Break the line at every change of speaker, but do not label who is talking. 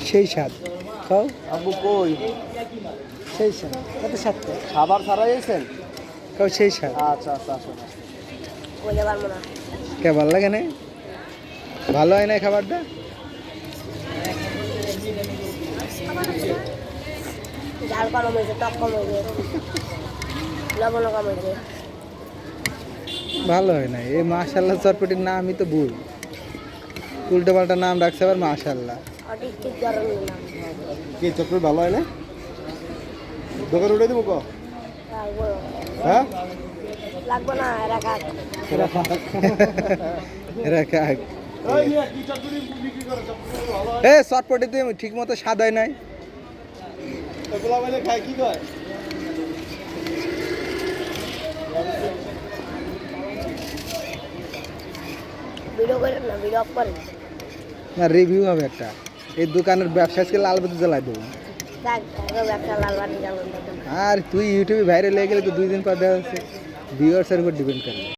সেই স্বাদ খাও।
আব্বু কই?
সেই স্বাদ কত স্বাদ
খাবার ছাড়াই এসেছেন?
খাও সেই স্বাদ।
আচ্ছা আচ্ছা আসুন।
বলে পারবো না।
কে ভালো লাগে না? ভালো হয় না খাবারটা?
ঝাল কম হয়েছে, টক কম হয়েছে, লবণ কম হয়েছে।
ভালো হয় না। এই মাশাল্লাহ চটপটির নামই তো ভুল, উল্টো পাল্টা নাম রাখছে আবার মাশাল্লাহ।
ঠিক গরম নিলাম।
কি চটপট ভালো হয় না? দোকান উঠে দেবো ক?
লাগবো
হ্যাঁ
লাগবো না, এরা খাক।
এরা কাক এ চটপটি তুই ঠিক মতো স্বাদ হয় নাই।
খাই কি কয়?
ভিডিও করেন না, ভিডিও অফ করেন।
না রিভিউ হবে একটা। এই দোকানের ব্যবসা আজকে লাল বাতি জ্বালাই দেবো।
থাক, একটা লাল বাতি জ্বালান।
আর তুই ইউটিউবে ভাইরাল হয়ে গেলে তো 2 দিন পর দেখা যাচ্ছে ভিউয়ার্সের উপর ডিপেন্ড করে।